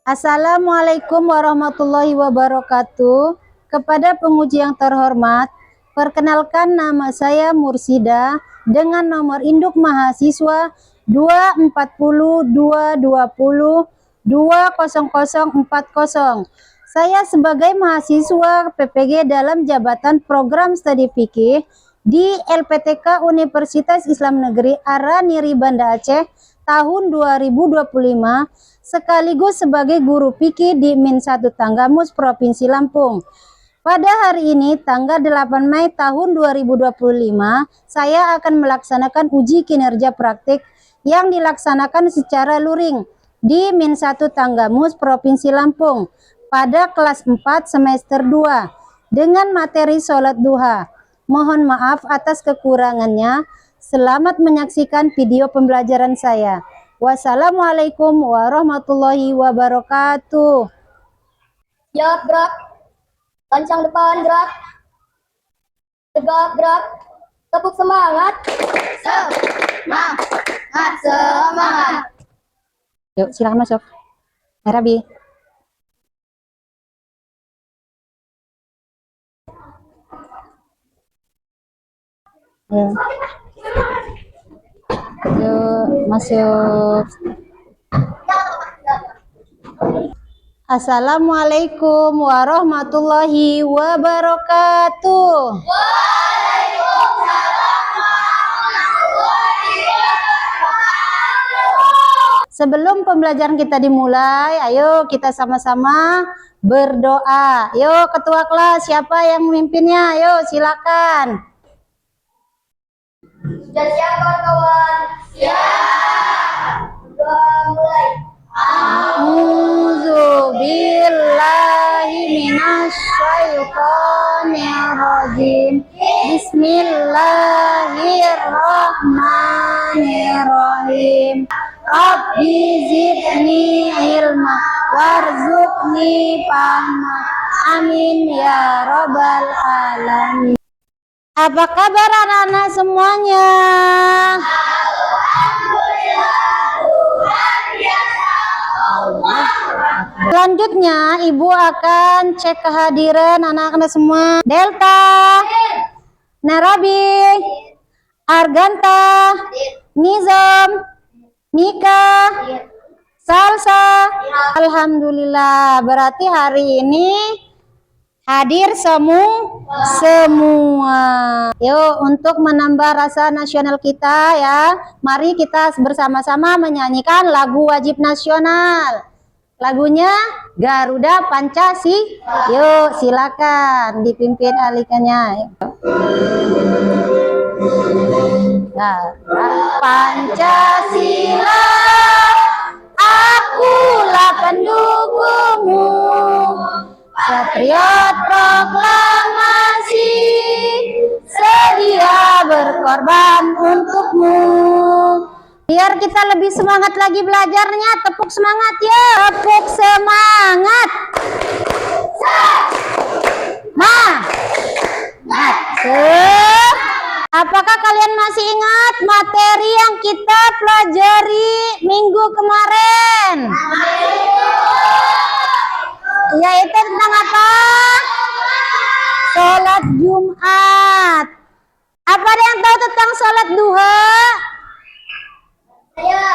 Assalamualaikum warahmatullahi wabarakatuh. Kepada penguji yang terhormat, perkenalkan nama saya Mursida dengan nomor induk mahasiswa 24022202040. Saya sebagai mahasiswa PPG dalam jabatan program studi fikih di LPTK Universitas Islam Negeri Araniri Banda Aceh tahun 2025, sekaligus sebagai guru fikih di Min 1 Tanggamus Provinsi Lampung. Pada hari ini tanggal 8 Mei tahun 2025, saya akan melaksanakan uji kinerja praktik yang dilaksanakan secara luring di Min 1 Tanggamus Provinsi Lampung pada kelas 4 semester 2 dengan materi sholat duha. Mohon maaf atas kekurangannya. Selamat menyaksikan video pembelajaran saya. Wassalamualaikum warahmatullahi wabarakatuh. Siap, gerak. Lancang depan, gerak. Tegak, gerak. Tepuk semangat. Semangat, semangat. Yuk, silakan masuk. Rabi. Yuk, masuk. Assalamualaikum warahmatullahi wabarakatuh. Sebelum pembelajaran kita dimulai, ayo kita sama-sama berdoa. Yuk, ketua kelas, siapa yang memimpinnya? Ayo, silakan. Sudah siap, kawan-kawan? Siap. Doa mulai. A'udzu billahi minasyaitonir rajim. Bismillahirrahmanirrahim. Rabbi zidni ilma warzuqni fahma. Amin ya rabbal alamin. Apa kabar anak-anak semuanya? Selanjutnya Ibu akan cek kehadiran anak-anak semua. Delta, Narabi, Arganta, Nizam, Nika, Salsa. Alhamdulillah, berarti hari ini hadir semua. Yuk, untuk menambah rasa nasional kita ya, mari kita bersama-sama menyanyikan lagu wajib nasional. Lagunya Garuda Pancasila. Yuk, silakan dipimpin alikannya. Pancasila, akulah pendukungmu. Patriot proklamasi, sedia berkorban untukmu. Biar kita lebih semangat lagi belajarnya, tepuk semangat ya. Tepuk semangat. Apakah kalian masih ingat materi yang kita pelajari minggu kemarin? Yaitu tentang apa? Sholat Jumat. Apa ada yang tahu tentang sholat duha? Saya.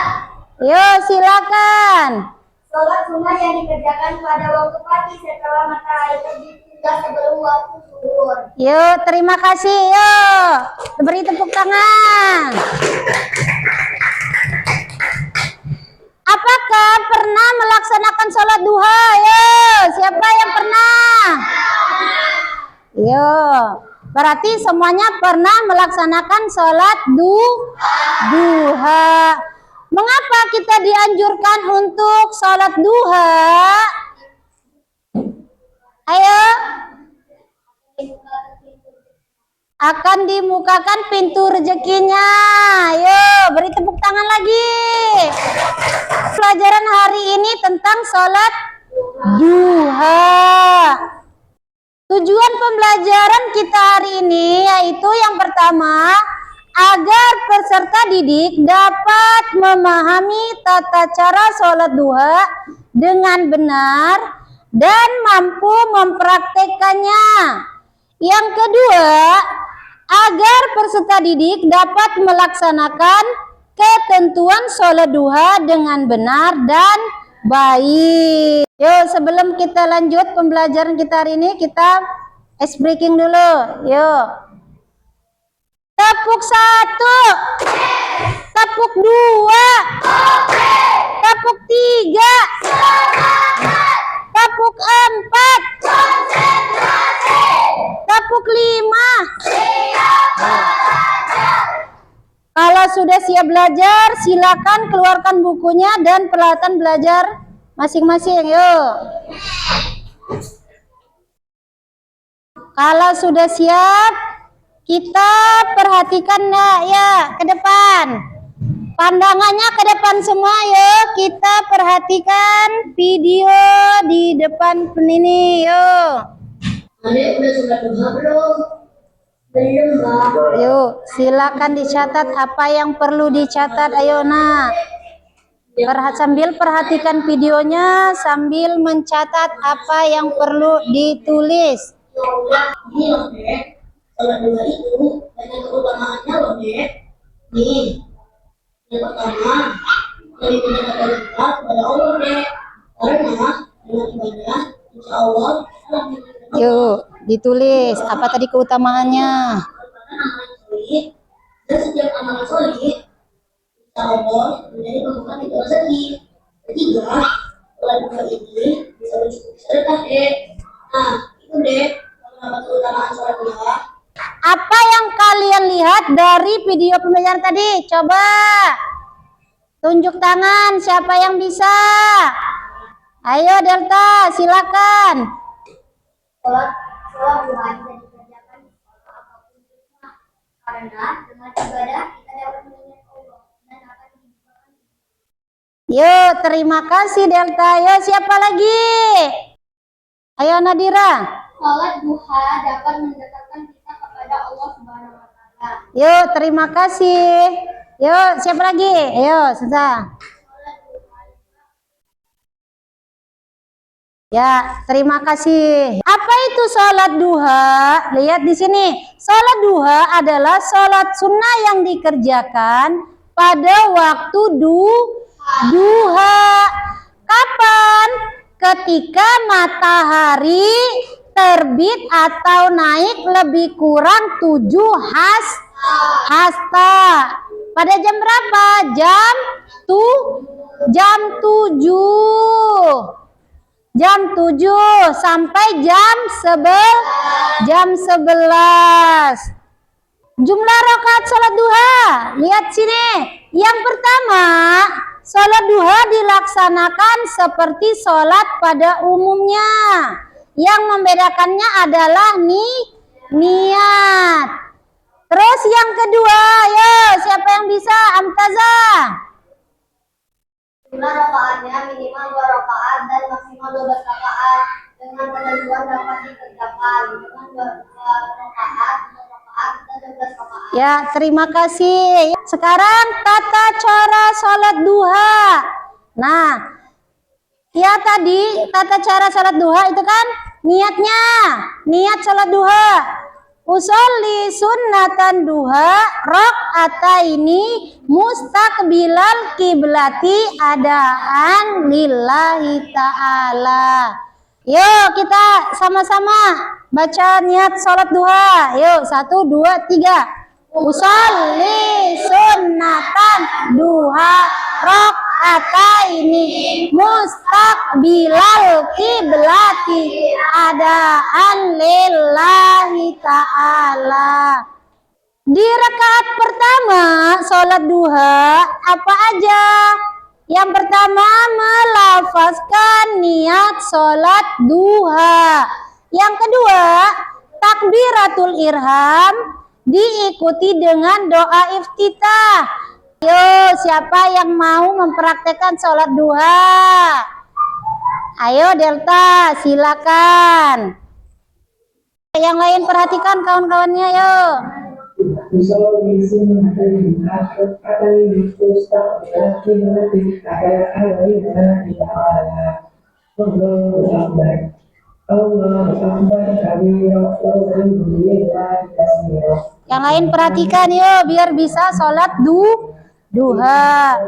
Yuk, silakan. Sholat sunnah yang dikerjakan pada waktu pagi setelah matahari terbit hingga sebelum waktu zuhur. Yuk, terima kasih. Yuk, beri tepuk tangan. Apakah pernah melaksanakan sholat duha? Yuk, siapa yang pernah? Yuk, berarti semuanya pernah melaksanakan sholat duha. Mengapa kita dianjurkan untuk sholat duha? Ayo. Akan dimukakan pintu rezekinya. Ayo, beri tepuk tangan lagi. Pelajaran hari ini tentang sholat duha. Tujuan pembelajaran kita hari ini yaitu yang pertama, agar peserta didik dapat memahami tata cara sholat duha dengan benar dan mampu mempraktekannya. Yang kedua, agar peserta didik dapat melaksanakan ketentuan sholat duha dengan benar dan baik. Yuk, sebelum kita lanjut pembelajaran kita hari ini, kita ice breaking dulu. Yuk. Tepuk 1, tepuk 2, tepuk 3, tepuk 4, tepuk 5. Kalau sudah siap belajar, silakan keluarkan bukunya dan peralatan belajar masing-masing. Yuk. Kalau sudah siap, kita perhatikan ya ke depan. Pandangannya ke depan semua yuk. Kita perhatikan video di depan ini yuk. Adek udah sholat duha belum? Belum, Mbak. Yuk, silakan dicatat apa yang perlu dicatat. Ayo nak. Sambil perhatikan videonya sambil mencatat apa yang perlu ditulis. Ya udah, ini loh, Dek. Sholat duha itu banyak keutamaannya loh, Dek. Nih, yang pertama, lebih mendekatkan kita kepada Allah, Dek. Karena dengan ibadah, insya Allah, Yuk, ditulis apa tadi keutamaannya. dan setiap amalan soleh, insya Allah menjadi pembuka pintu rezeki. Ketiga, sholat duha ini bisa mencukupi sedekah, Dek. Nah, itu Dek, beberapa keutamaan sholat duha. Apa yang kalian lihat dari video pembelajaran tadi? Coba tunjuk tangan siapa yang bisa. Ayo Delta, silakan. Sholat duha bisa dikerjakan apapun hikmah. Karena dengan ibadah kita dapat mengingat Allah dan akan dibukakan. Yuk, terima kasih Delta. Yuk, siapa lagi? Ayo Nadira. Sholat duha dapat mendekatkan kita kepada Allah Subhanahu wa Ta'ala. Yuk, terima kasih. Yuk, siapa lagi? Ayo, susah. Ya, terima kasih. Apa itu sholat duha? Lihat di sini. Sholat duha adalah sholat sunnah yang dikerjakan pada waktu duha. Kapan? Ketika matahari terbit atau naik lebih kurang 7 hasta. Pada jam berapa? Jam 7. Jam 7 sampai jam 11. Jumlah rakaat sholat duha. Lihat sini. Yang pertama, sholat duha dilaksanakan seperti sholat pada umumnya. Yang membedakannya adalah niat. Terus yang kedua, ya siapa yang bisa? Amtazah. Jumlah rakaatnya minimal 2 rakaat dan maksimal 12 rakaat. Dengan ketentuan dapat dikerjakan dengan 2 rakaat, 4 rakaat, dan 12 rakaat. Ya, terima kasih. Sekarang tata cara sholat duha. Nah, ya tadi tata cara sholat duha itu kan niatnya. Niat sholat duha. Usolli sunnatan duha rakaataini mustaqbilal kiblati adaan lillahi ta'ala. Yuk kita sama-sama baca niat sholat duha. Yuk 1, 2, 3. Usolli sunnatan duha rakaataini mustaqbilal kiblati adaan lillahi ta'ala. Di rakaat pertama sholat duha apa aja? Yang pertama melafazkan niat sholat duha. Yang kedua takbiratul ihram diikuti dengan doa iftitah. Ayo, siapa yang mau mempraktekkan sholat duha? Ayo Delta, silakan. Yang lain perhatikan kawan-kawannya, yuk. يصلي سنة العشر عليه تستقبل القبلة على أهلها تعالى Allahu Akbar. Allahu Akbar kabira walhamdulillahi katsira. Yang lain perhatikan yuk biar bisa sholat duha.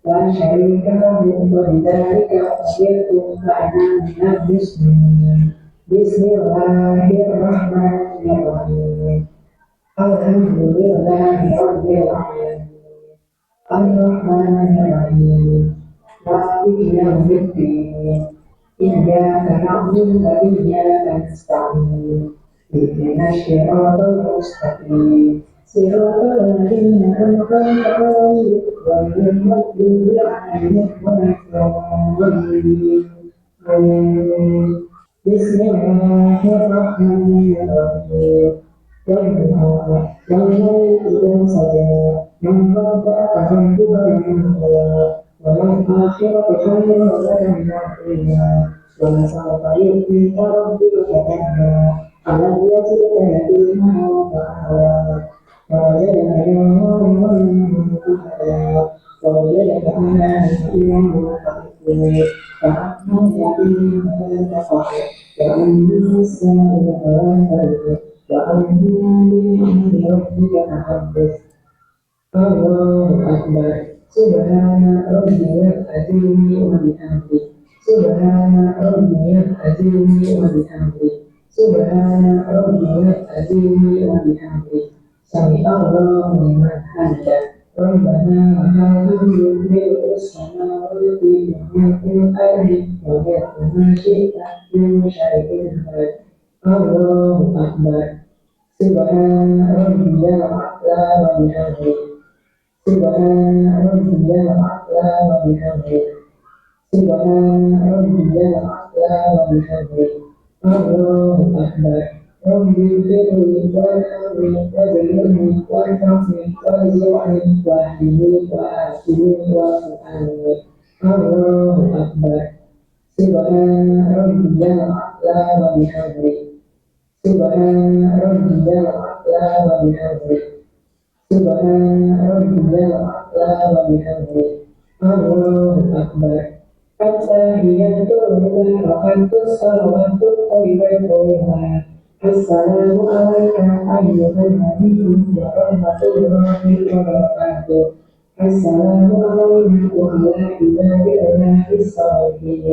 La syarika lahu wa bidzalika umirtu wa ana minal muslimin. Bismillahirrahmanirrahim. Alhamdulillahirabbil alamin. Ar-Rahmanir-Rahim. Maliki yaumiddin. Iyyaka na'budu wa iyyaka nasta'in. Ihdinas siratal mustaqim. Siratal ladzina an'amta 'alaihim ghairil maghdubi 'alaihim waladdallin. Amin. Bismillahirrahmanirrahim. Yang tidak saja yang berkata Tuhan walau akhirat khairun laka min dunya wa sawfa yu'tika rabbuka fatarda alam yajidka yatiman wa fa'awa wa wajadaka yawman wa wajadaka a'ilan wa fa'awa fa'amma yatiman fa'awa وأما السائل فلا تنهر وأما بنعمة ربك فحدث الله أكبر سبحان ربي العظيم وبحمده سبحان ربي العظيم وبحمده سبحان ربي العظيم وبحمده سمع الله لمن حمده ربنا وهذه ملء السماوات وملء الأرض وملء ما شئت من شيء بعد الله أكبر سبحان ربي الأعلى وبحمده سبحان ربي الأعلى وبحمده سبحان ربي الأعلى وبحمده الله أكبر رب اغفر لي وارحمني واجعلني وارحمني وارزقني واهدني وآتني واعف عني الله أكبر سبحان ربي الأعلى وبحمده سبحان ربي الأعلى وبحمده سبحان ربي الأعلى وبحمده الله أكبر التحيات المباركة الصلوات الطيبة السلام عليك أيها النبي ورحمة الله وبركاته السلام علينا وعلى عباد الله الصالحين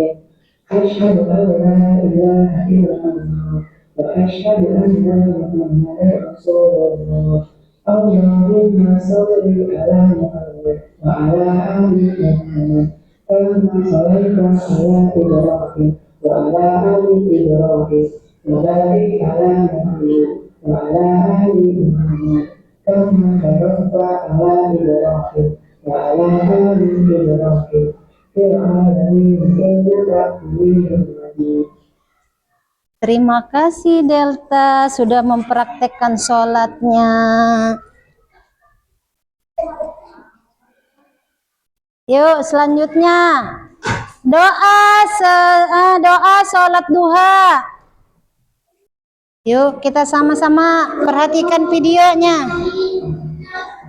أشهد أن لا إله إلا الله وأشهد أن محمدا رسول الله اللهم صل على محمد وعلى آل محمد كما صليت على إبراهيم وعلى آل إبراهيم وبارك على محمد وعلى آل محمد كما باركت على إبراهيم وعلى آل إبراهيم في العالمين إنك حميد مجيد. Terima kasih Delta sudah mempraktekkan sholatnya. Yuk selanjutnya doa sholat duha. Yuk kita sama-sama perhatikan videonya.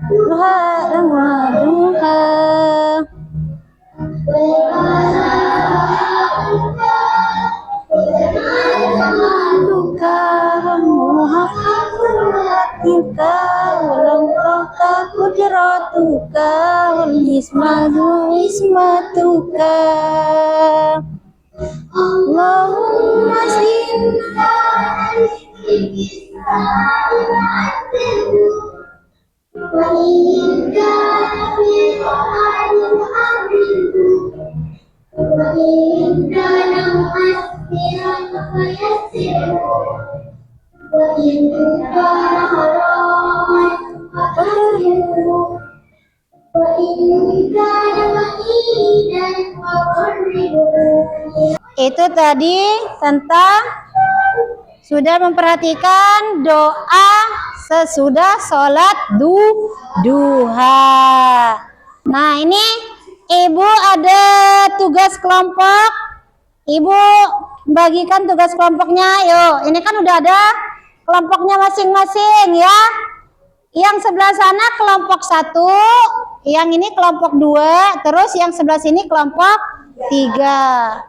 Duha, duha. Muhammatuka walau kudratuka wal ismatuka Allahumma sinna wa inna itu tadi tentang sudah memperhatikan doa sesudah sholat duha. Nah ini Ibu ada tugas kelompok Ibu bagikan tugas kelompoknya. Yuk, ini kan udah ada kelompoknya masing-masing ya. Yang sebelah sana kelompok 1, yang ini kelompok 2, terus yang sebelah sini kelompok 3.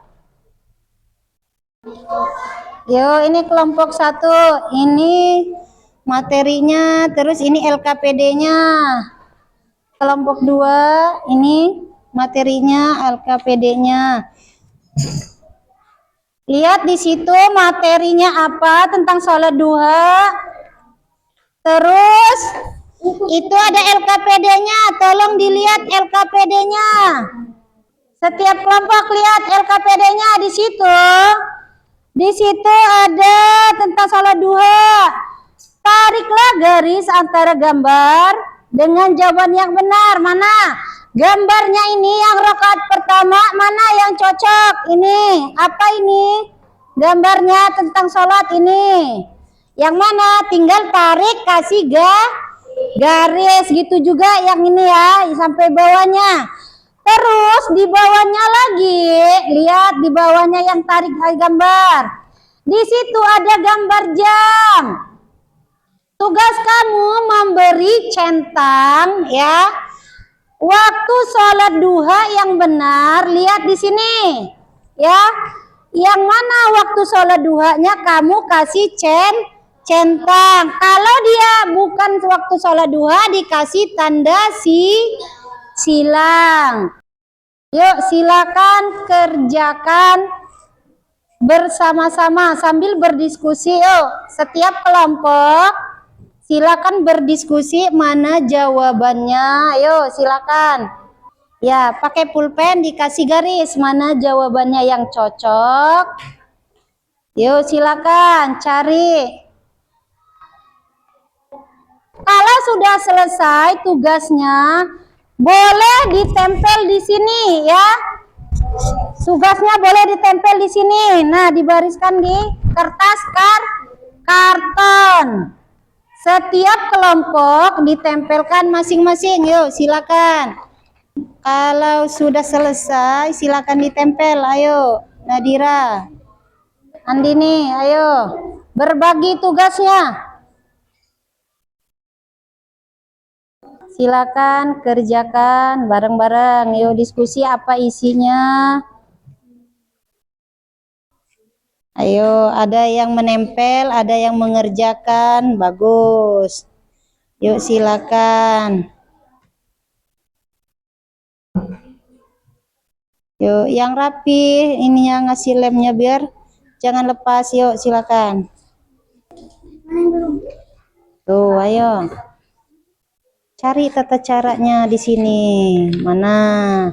Yuk, ini kelompok 1, ini materinya, terus ini LKPD-nya. Kelompok 2, ini materinya, LKPD-nya. Lihat di situ materinya apa tentang sholat duha. Terus itu ada LKPD-nya, tolong dilihat LKPD-nya. Setiap kelompok lihat LKPD-nya di situ. Di situ ada tentang sholat duha. Tariklah garis antara gambar dengan jawaban yang benar. Mana gambarnya ini yang rakaat pertama, mana yang cocok? Ini apa ini? Gambarnya tentang sholat ini. Yang mana? Tinggal tarik, kasih garis gitu juga yang ini ya, sampai bawahnya. Terus di bawahnya lagi, lihat di bawahnya yang tarik gambar. Di situ ada gambar jam. Tugas kamu memberi centang ya. Waktu sholat duha yang benar, lihat di sini ya. Yang mana waktu sholat duhanya kamu kasih centang. Kalau dia bukan waktu sholat duha, dikasih tanda silang. Yuk silakan kerjakan bersama-sama sambil berdiskusi. Yuk setiap kelompok silakan berdiskusi mana jawabannya. Ayo silakan. Ya, pakai pulpen dikasih garis mana jawabannya yang cocok. Yuk silakan cari. Kalau sudah selesai tugasnya, boleh ditempel di sini ya. Tugasnya boleh ditempel di sini. Nah, dibariskan di kertas karton. Setiap kelompok ditempelkan masing-masing. Yuk, silakan. Kalau sudah selesai, silakan ditempel. Ayo, Nadira, Andini, ayo berbagi tugasnya. Silakan kerjakan bareng-bareng. Yuk diskusi apa isinya. Ayo, ada yang menempel, ada yang mengerjakan. Bagus. Yuk silakan. Yuk, yang rapi ininya ngasih lemnya biar jangan lepas. Yuk, silakan. Tuh, ayo. Cari tata caranya di sini. Mana?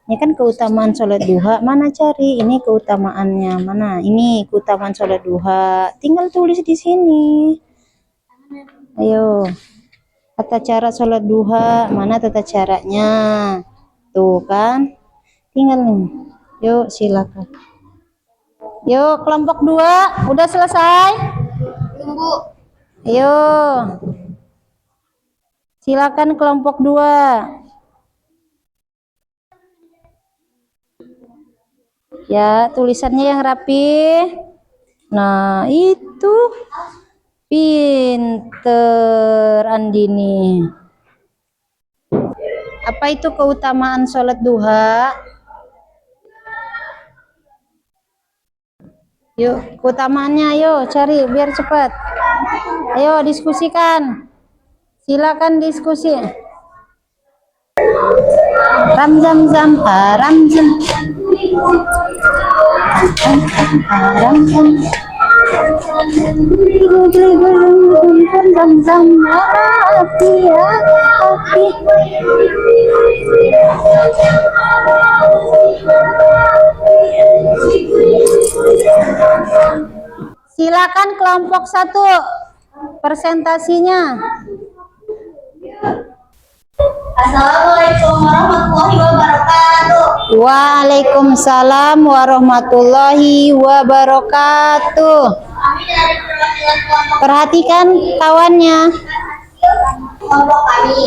Ini kan keutamaan sholat duha. Mana cari? Ini keutamaannya. Mana? Ini keutamaan sholat duha. Tinggal tulis di sini. Ayo. Tata cara sholat duha. Mana tata caranya? Tuh kan? Tinggal nih. Yuk silakan. Yuk kelompok 2 udah selesai? Tunggu. Ayo. Silakan kelompok 2. Ya, tulisannya yang rapi. Nah, itu pinter Andini. Apa itu keutamaan sholat duha? Yuk, keutamaannya ayo cari biar cepat. Ayo diskusikan. Silakan diskusi. Ram-zam-zam, ram-zam. Ram-zam. Ram-zam, api ya, api. Silakan kelompok 1 presentasinya. Assalamualaikum warahmatullahi wabarakatuh. Waalaikumsalam warahmatullahi wabarakatuh. Kami dari perwakilan kelompok Perhatikan kawannya. kelompok kami.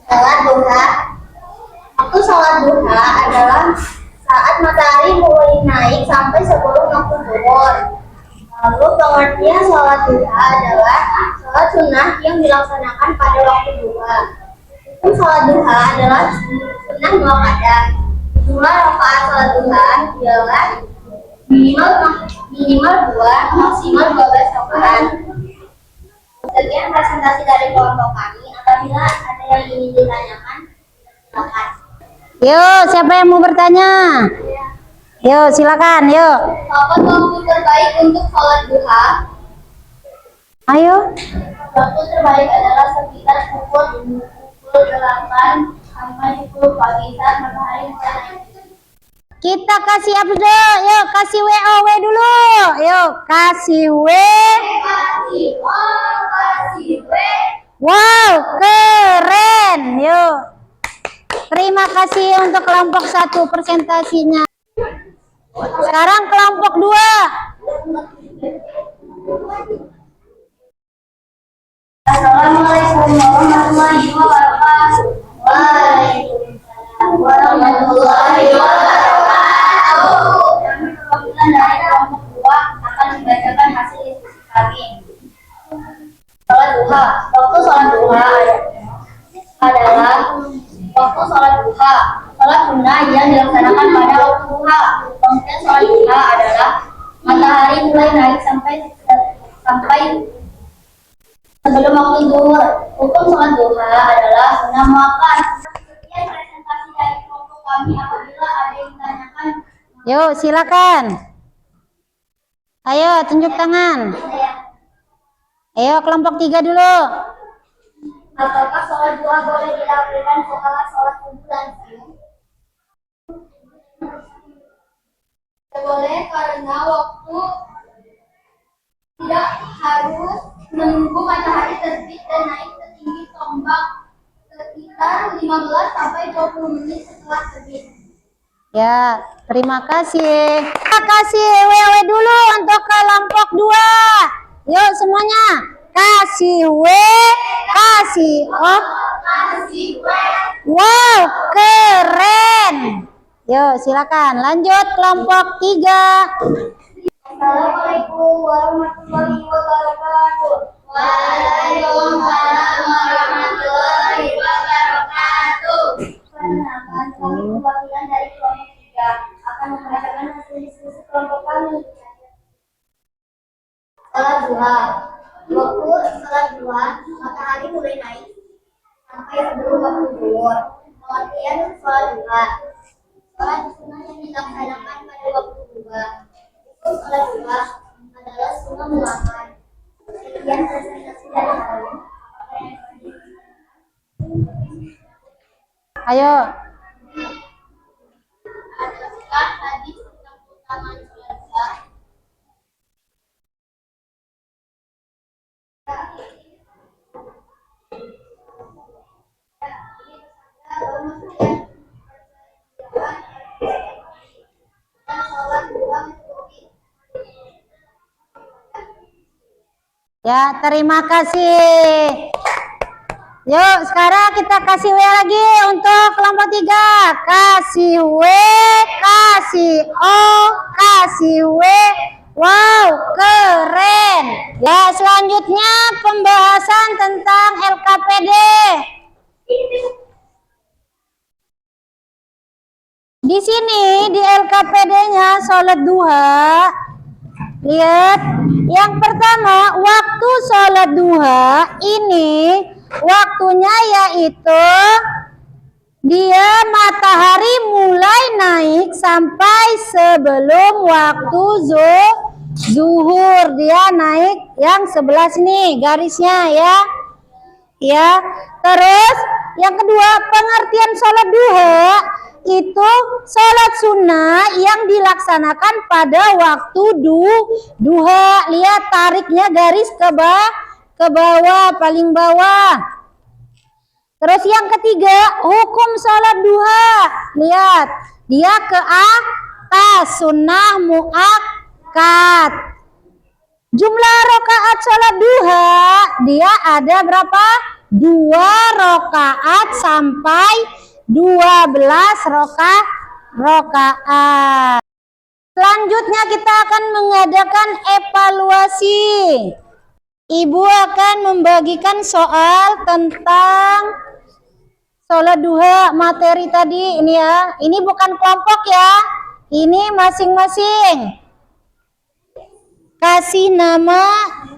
Sholat duha Waktu sholat duha adalah saat matahari mulai naik sampai sebelum waktu zuhur. Lalu pengertian sholat duha adalah sholat sunnah yang dilaksanakan pada waktu duha. Hukum sholat duha adalah sunnah muakkadah. Jumlah rakaat sholat duha ialah minimal 2, maksimal 12 rakaat. Sekian presentasi dari kelompok kami. Apabila ada yang ingin ditanyakan, silakan. Yuk, siapa yang mau bertanya? Yuk, silakan, yuk. Kapan waktu terbaik untuk sholat duha? Ayo. Waktu terbaik adalah sekitar pukul 8 sampai 10 pagi saat matahari mulai naik. Kita kasih apa dulu? Yuk, kasih WOW dulu. Yuk, kasih W. Wow, keren. Yuk. Terima kasih untuk kelompok 1 presentasinya. Sekarang kelompok 2. Assalamualaikum warahmatullahi wabarakatuh. Waalaikumsalam warahmatullahi wabarakatuh. Kami perwakilan dari kelompok 2 akan membacakan hasil diskusi kami. Sholat duha. Waktu sholat duha adalah waktu sholat duha. Sholat sunnah yang dilaksanakan pada waktu duha. Pengertian sholat duha adalah matahari mulai naik sampai sebelum waktu zuhur. Hukum sholat duha adalah sunnah muakkad. Sekian presentasi dari kelompok kami. Apabila ada yang ditanyakan, Yuk, silakan. Ayo, tunjuk tangan. Ayo, kelompok 3 dulu. apakah sholat duha boleh dilakukan setelah sholat subuh langsung? Boleh karena waktu tidak harus menunggu matahari terbit dan naik setinggi tombak sekitar 15 sampai 20 menit setelah terbit. Ya, terima kasih. Terima kasih WW dulu untuk kelompok 2. Yuk semuanya. Kasih W, kasih O. Wow, keren. Yuk silakan lanjut kelompok 3. Assalamualaikum warahmatullahi wabarakatuh. Waalaikumsalam warahmatullahi wabarakatuh. Perkenalkan, kami perwakilan dari kelompok 3 akan membacakan hasil diskusi kelompok kami. Sholat duha. Waktu sholat duha, matahari mulai naik sampai sebelum waktu zuhur. Pengertian sholat duha. Sholat sunnah yang dilaksanakan pada waktu duha. Sholat duha adalah sunnah muakkad. Sekian presentasi dari kami. Ayo. Adalah hadis tentang keutamaan sholat duha. Ya, terima kasih. Yuk, sekarang kita kasih W lagi untuk kelompok 3. Kasih W, kasih O, kasih W. Wow, keren. Ya, selanjutnya pembahasan tentang LKPD. Di sini di LKPD-nya sholat duha. Lihat, yang pertama waktu sholat duha ini waktunya yaitu dia matahari mulai naik sampai sebelum waktu zuhur. Dia naik yang sebelah sini garisnya ya. Ya, terus yang kedua pengertian sholat duha itu sholat sunnah yang dilaksanakan pada waktu duha. Lihat tariknya garis ke bawah, paling bawah. Terus yang ketiga hukum sholat duha. Lihat dia ke atas, sunnah muakkad. Jumlah rakaat sholat duha dia ada berapa? 2 rakaat sampai rakaat. Selanjutnya kita akan mengadakan evaluasi. Ibu akan membagikan soal tentang sholat duha materi tadi ini ya. Ini bukan kelompok ya. Ini masing-masing. Kasih nama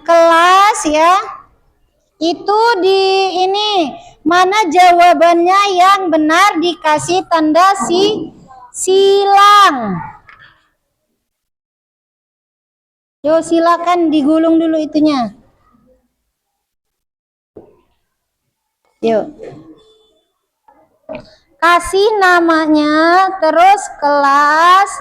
kelas ya. Itu di ini mana jawabannya yang benar dikasih tanda silang. Yo silakan digulung dulu itunya. Yuk. Kasih namanya terus kelas.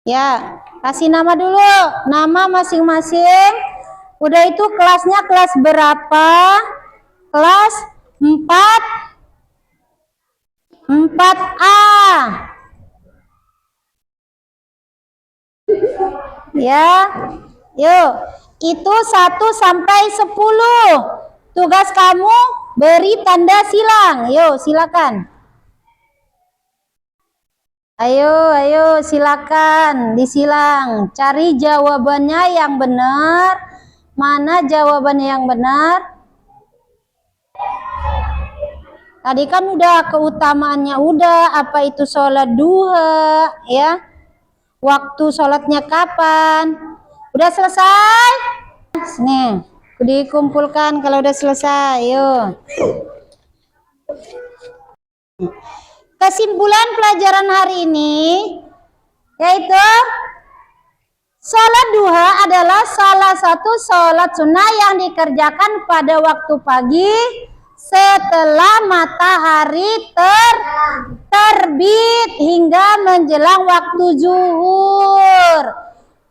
Ya, kasih nama dulu, nama masing-masing. Udah itu kelasnya kelas berapa? Kelas 4A. Ya. Yuk, itu 1 sampai 10. Tugas kamu beri tanda silang. Yuk, silakan. Ayo, silakan disilang. Cari jawabannya yang benar. Mana jawabannya yang benar? Tadi kan udah keutamaannya udah. Apa itu sholat duha, ya? Waktu sholatnya kapan? Udah selesai? Nih, dikumpulkan kalau udah selesai. Yuk. Kesimpulan pelajaran hari ini yaitu sholat duha adalah salah satu sholat sunnah yang dikerjakan pada waktu pagi setelah matahari terbit hingga menjelang waktu zuhur.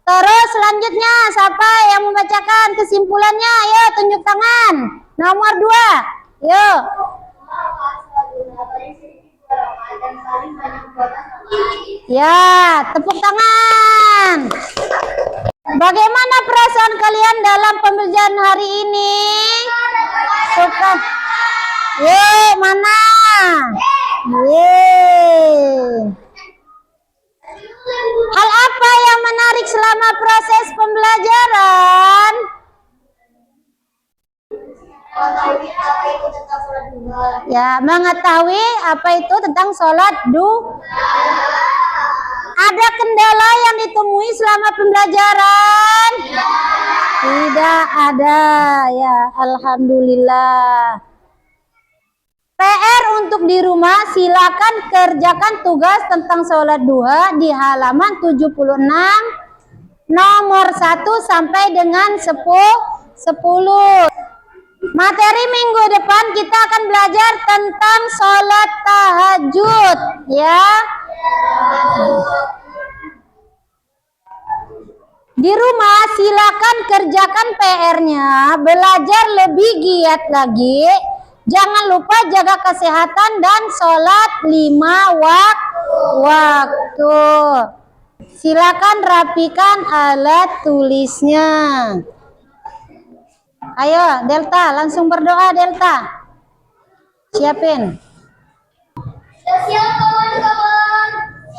Terus selanjutnya siapa yang membacakan kesimpulannya? Ayo tunjuk tangan. Nomor 2. Yuk. Ya, tepuk tangan. Bagaimana perasaan kalian dalam pembelajaran hari ini? Suka? Ye, mana? Ye. Hal apa yang menarik selama proses pembelajaran? Ya, mengetahui apa itu tentang sholat duha. Ada kendala yang ditemui selama pembelajaran? Tidak ada, ya, alhamdulillah. PR untuk di rumah, silakan kerjakan tugas tentang sholat duha di halaman 76 nomor 1 sampai dengan 10. Materi minggu depan kita akan belajar tentang sholat tahajud, ya. Di rumah silakan kerjakan PR-nya, belajar lebih giat lagi. Jangan lupa jaga kesehatan dan sholat 5 waktu. Silakan rapikan alat tulisnya. Ayo Delta, langsung berdoa Delta. Siapin. Siap kawan-kawan.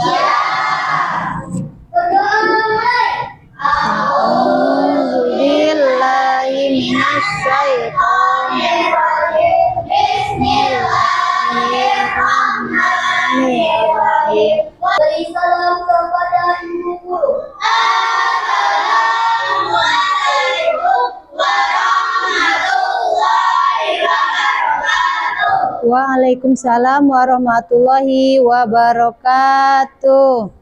Siap. Berdoa mulai. A'udzubillahi minasyaitonirrajim. Bismillahirrahmanirrahim. Beri salam kepada ibu guru. Assalamualaikum warahmatullahi wabarakatuh. Waalaikumsalam warahmatullahi wabarakatuh.